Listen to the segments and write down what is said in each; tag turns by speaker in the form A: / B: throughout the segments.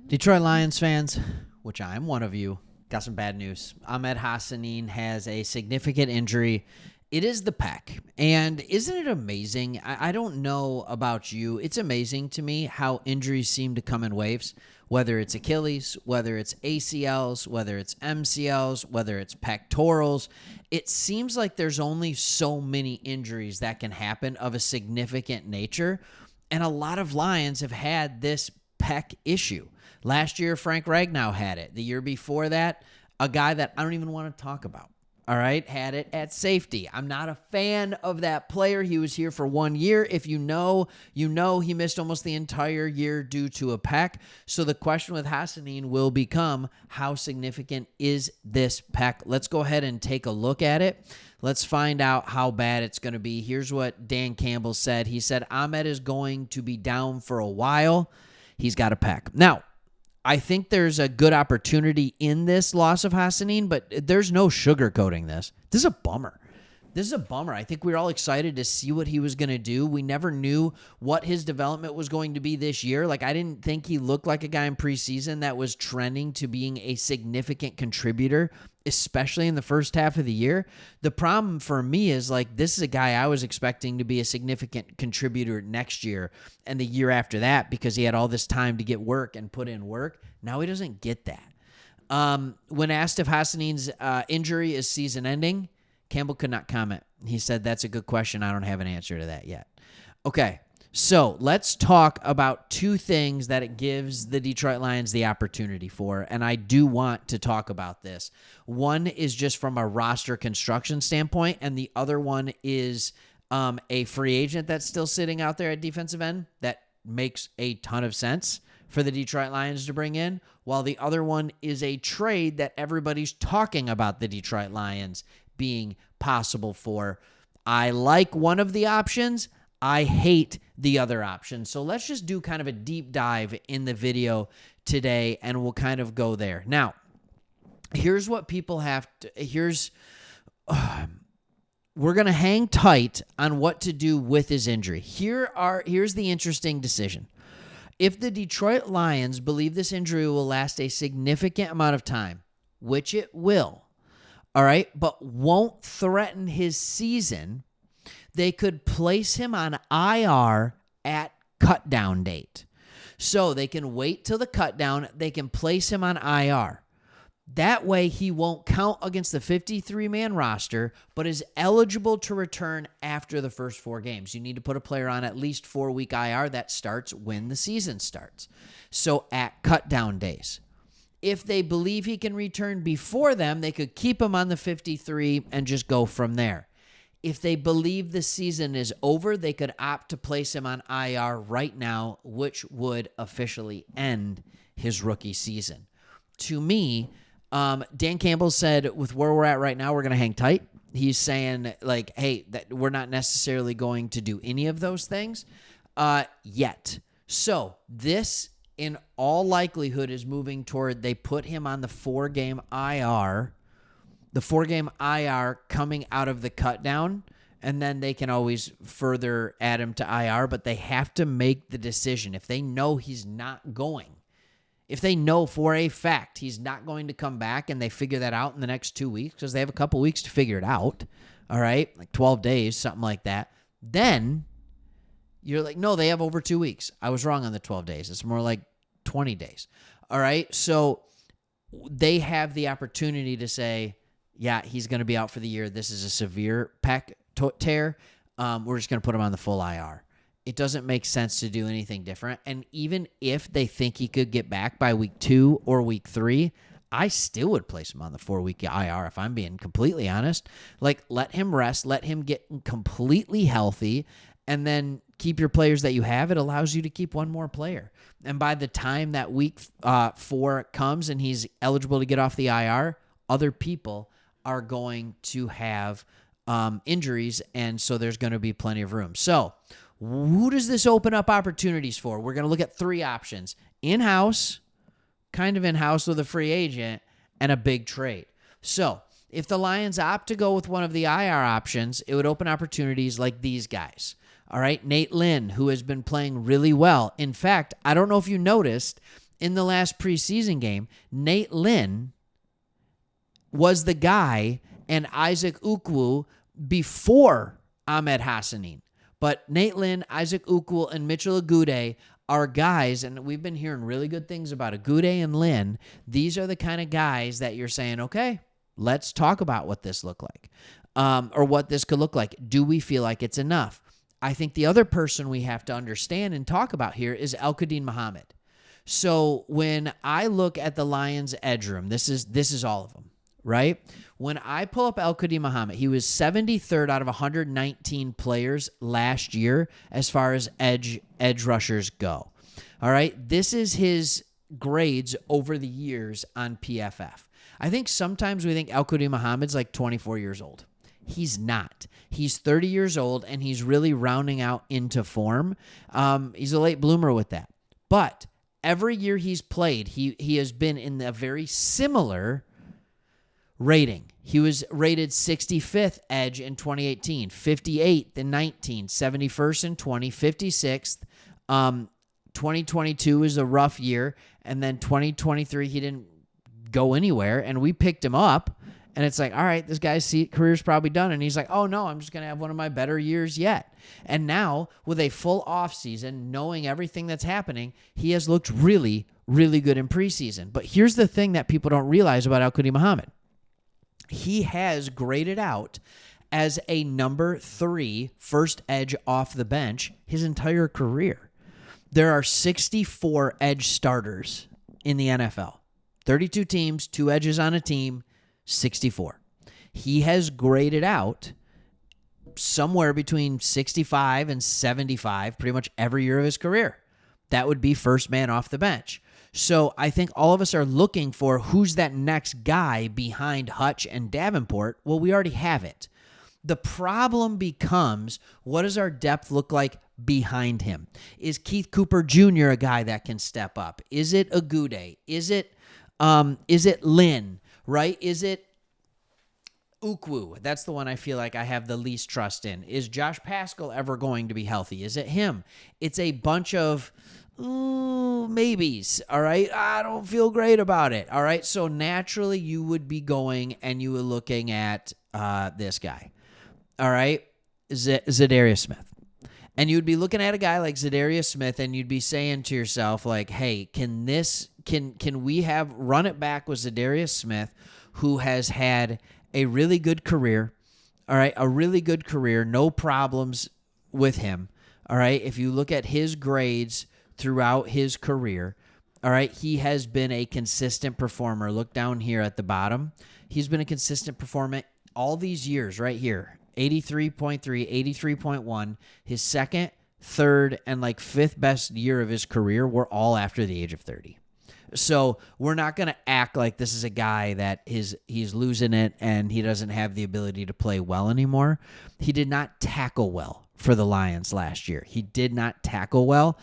A: Detroit Lions fans, which I am one of you, got some bad news. Ahmed Hassanin has a significant injury. It is the pec. And isn't it amazing? I don't know about you. It's amazing to me how injuries seem to come in waves, whether it's Achilles, whether it's ACLs, whether it's MCLs, whether it's pectorals. It seems like there's only so many injuries that can happen of a significant nature. And a lot of Lions have had this pec issue. Last year, Frank Ragnow had it. The year before that, a guy that I don't even want to talk about, all right, had it at safety. I'm not a fan of that player. He was here for 1 year. If you know he missed almost the entire year due to a pec. So the question with Hassanin will become, how significant is this pec? Let's go ahead and take a look at it. Let's find out how bad it's going to be. Here's what Dan Campbell said. He said, Ahmed is going to be down for a while. He's got a pec. Now, I think there's a good opportunity in this loss of Hassanin, but there's no sugarcoating this. This is a bummer. I think we were all excited to see what he was going to do. We never knew what his development was going to be this year. Like, I didn't think he looked like a guy in preseason that was trending to being a significant contributor, especially in the first half of the year. The problem for me is, like, this is a guy I was expecting to be a significant contributor next year and the year after that because he had all this time to get work and put in work. Now he doesn't get that. When asked if Hassanin's injury is season-ending, Campbell could not comment. He said, that's a good question. I don't have an answer to that yet. Okay, so let's talk about two things that it gives the Detroit Lions the opportunity for, and I do want to talk about this. One is just from a roster construction standpoint, and the other one is a free agent that's still sitting out there at defensive end that makes a ton of sense for the Detroit Lions to bring in, while the other one is a trade that everybody's talking about the Detroit Lions being possible for. I like one of the options. I hate the other option. So let's just do kind of a deep dive in the video today, and we'll kind of go there. Now, here's what people have to, we're going to hang tight on what to do with his injury. Here's the interesting decision. If the Detroit Lions believe this injury will last a significant amount of time, which it will, all right, but won't threaten his season, they could place him on IR at cutdown date. So they can wait till the cutdown. They can place him on IR. That way he won't count against the 53-man roster, but is eligible to return after the first 4 games. You need to put a player on at least 4-week IR that starts when the season starts. So at cutdown days. If they believe he can return before them, they could keep him on the 53 and just go from there. If they believe the season is over, they could opt to place him on IR right now, which would officially end his rookie season. To me, Dan Campbell said, with where we're at right now, we're going to hang tight. He's saying, like, hey, that we're not necessarily going to do any of those things yet. So this, in all likelihood, is moving toward they put him on the 4-game IR, the 4-game IR coming out of the cutdown, and then they can always further add him to IR, but they have to make the decision. If they know he's not going, if they know for a fact he's not going to come back and they figure that out in the next 2 weeks, because they have a couple weeks to figure it out, all right, like 12 days, something like that, then you're like, no, they have over 2 weeks. I was wrong on the 12 days. It's more like 20 days. All right. So they have the opportunity to say, yeah, he's going to be out for the year. This is a severe pec tear. We're just going to put him on the full IR. It doesn't make sense to do anything different. And even if they think he could get back by week 2 or week 3, I still would place him on the 4-week IR if I'm being completely honest. Like, let him rest, let him get completely healthy, and then keep your players that you have. It allows you to keep one more player. And by the time that week 4 comes and he's eligible to get off the IR, other people are going to have injuries, and so there's going to be plenty of room. So who does this open up opportunities for? We're going to look at 3 options. In-house, kind of in-house with a free agent, and a big trade. So if the Lions opt to go with one of the IR options, it would open opportunities like these guys. All right, Nate Lynn, who has been playing really well. In fact, I don't know if you noticed, in the last preseason game, Nate Lynn was the guy and Isaac Ukwu before Ahmed Hassanin. But Nate Lynn, Isaac Ukwu, and Mitchell Agude are guys, and we've been hearing really good things about Agude and Lynn. These are the kind of guys that you're saying, okay, let's talk about what this look like, or what this could look like. Do we feel like it's enough? I think the other person we have to understand and talk about here is El-Quadin Muhammad. So when I look at the Lions edge room, this is all of them, right? When I pull up El-Quadin Muhammad, he was 73rd out of 119 players last year as far as edge rushers go. All right, this is his grades over the years on PFF. I think sometimes we think El-Quadin Muhammad's like 24 years old. He's not. He's 30 years old, and he's really rounding out into form. He's a late bloomer with that. But every year he's played, he has been in a very similar rating. He was rated 65th edge in 2018, 58th in 19, 71st in 20, 56th. 2022 is a rough year, and then 2023 he didn't go anywhere, and we picked him up, and it's like, all right, this guy's career's probably done, and he's like, oh no, I'm just going to have one of my better years yet. And now, with a full offseason, knowing everything that's happening, he has looked really, really good in preseason. But here's the thing that people don't realize about El-Quadin Muhammad. He has graded out as a number 3 first edge off the bench his entire career. There are 64 edge starters in the NFL. 32 teams, 2 edges on a team, 64. He has graded out somewhere between 65 and 75 pretty much every year of his career. That would be first man off the bench. So I think all of us are looking for who's that next guy behind Hutch and Davenport. Well, we already have it. The problem becomes, what does our depth look like behind him? Is Keith Cooper Jr. a guy that can step up? Is it Agude? Is it Lynn? Right? Is it Ukwu? That's the one I feel like I have the least trust in. Is Josh Paschal ever going to be healthy? Is it him? It's a bunch of maybes, all right? I don't feel great about it, all right? So naturally you would be going and you were looking at this guy, all right? Zadarius Smith. And you'd be looking at a guy like Zadarius Smith and you'd be saying to yourself like, hey, can we run it back with Zadarius Smith, who has had a really good career, all right? A really good career, no problems with him, all right? If you look at his grades throughout his career, all right, he has been a consistent performer. Look down here at the bottom. He's been a consistent performer all these years right here. 83.3, 83.1. His second, third, and like 5th best year of his career were all after the age of 30. So we're not going to act like this is a guy that he's losing it and he doesn't have the ability to play well anymore. He did not tackle well for the Lions last year. He did not tackle well.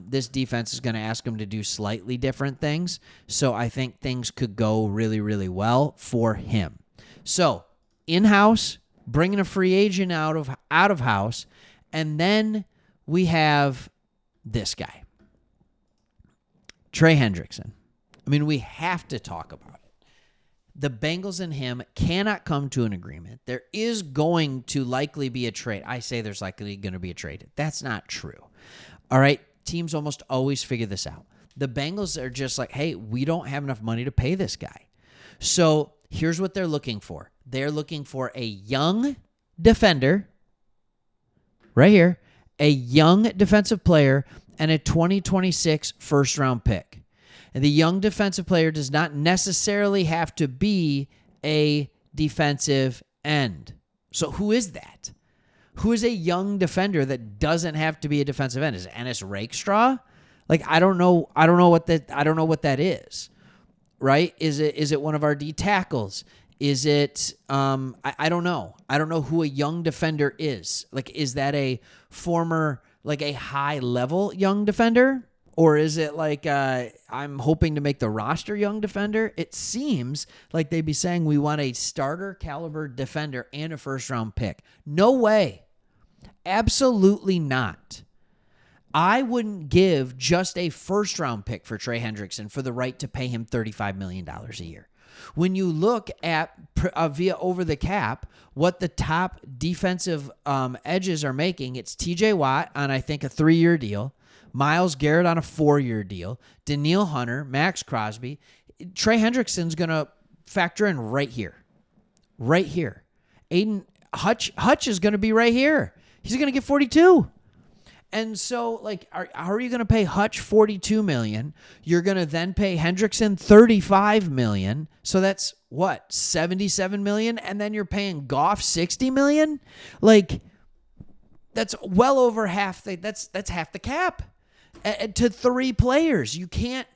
A: This defense is going to ask him to do slightly different things. So I think things could go really, really well for him. So in-house, bringing a free agent out of house, and then we have this guy, Trey Hendrickson. I mean, we have to talk about it. The Bengals and him cannot come to an agreement. There is going to likely be a trade. I say there's likely going to be a trade. That's not true. All right, teams almost always figure this out. The Bengals are just like, hey, we don't have enough money to pay this guy. So here's what they're looking for. They're looking for a young defender, right here, a young defensive player, and a 2026 first-round pick. And the young defensive player does not necessarily have to be a defensive end. So who is that? Who is a young defender that doesn't have to be a defensive end? Is it Ennis Rakestraw? Like, I don't know what that is. Right? Is it one of our D tackles? Is it I don't know. I don't know who a young defender is. Like, is that a former, like a high level young defender? Or is it like I'm hoping to make the roster young defender? It seems like they'd be saying we want a starter caliber defender and a first round pick. No way. Absolutely not. I wouldn't give just a first-round pick for Trey Hendrickson for the right to pay him $35 million a year. When you look at via over the cap, what the top defensive edges are making, it's TJ Watt on, I think, a 3-year deal, Myles Garrett on a 4-year deal, Danielle Hunter, Max Crosby. Trey Hendrickson's going to factor in right here. Right here. Aiden Hutch is going to be right here. He's going to get 42. And so, like, how are you going to pay Hutch $42 million? You're going to then pay Hendrickson $35 million. So that's what, $77 million? And then you're paying Goff $60 million? Like, that's well over half. That's half the cap to 3 players. You can't.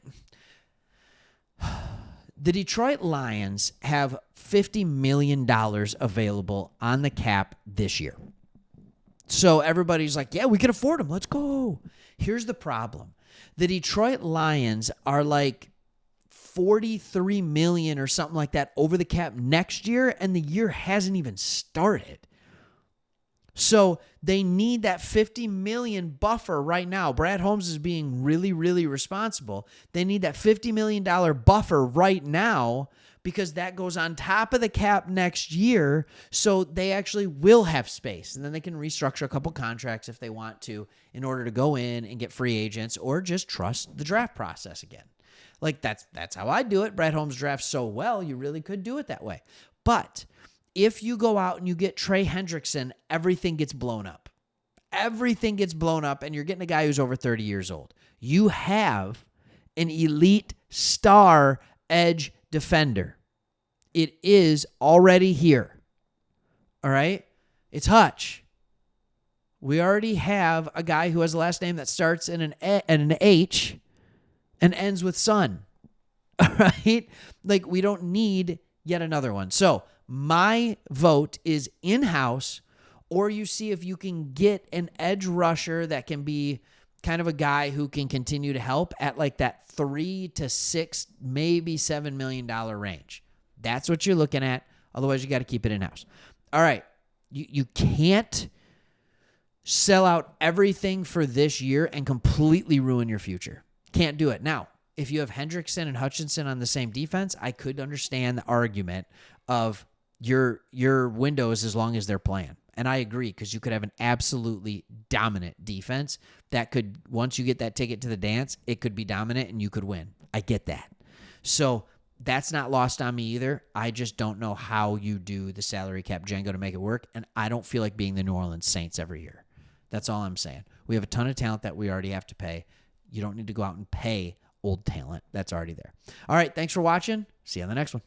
A: The Detroit Lions have $50 million available on the cap this year. So everybody's like, yeah, we can afford them. Let's go. Here's the problem. The Detroit Lions are like $43 million or something like that over the cap next year, and the year hasn't even started. So they need that $50 million buffer right now. Brad Holmes is being really, really responsible. They need that $50 million buffer right now because that goes on top of the cap next year, so they actually will have space. And then they can restructure a couple contracts if they want to in order to go in and get free agents or just trust the draft process again. Like, that's how I do it. Brad Holmes drafts so well, you really could do it that way. But if you go out and you get Trey Hendrickson, everything gets blown up. Everything gets blown up, and you're getting a guy who's over 30 years old. You have an elite star edge defender. It is already here. All right? It's Hutch. We already have a guy who has a last name that starts in an H and ends with Son. All right? Like, we don't need yet another one. So my vote is in-house, or you see if you can get an edge rusher that can be kind of a guy who can continue to help at like that $3 to $6, maybe $7 million range. That's what you're looking at. Otherwise, you got to keep it in-house. All right. You can't sell out everything for this year and completely ruin your future. Can't do it. Now, if you have Hendrickson and Hutchinson on the same defense, I could understand the argument of your windows as long as they're playing. And I agree, because you could have an absolutely dominant defense that could, once you get that ticket to the dance, it could be dominant and you could win. I get that. So that's not lost on me either. I just don't know how you do the salary cap Django to make it work, and I don't feel like being the New Orleans Saints every year. That's all I'm saying. We have a ton of talent that we already have to pay. You don't need to go out and pay old talent that's already there. All right, thanks for watching. See you on the next one.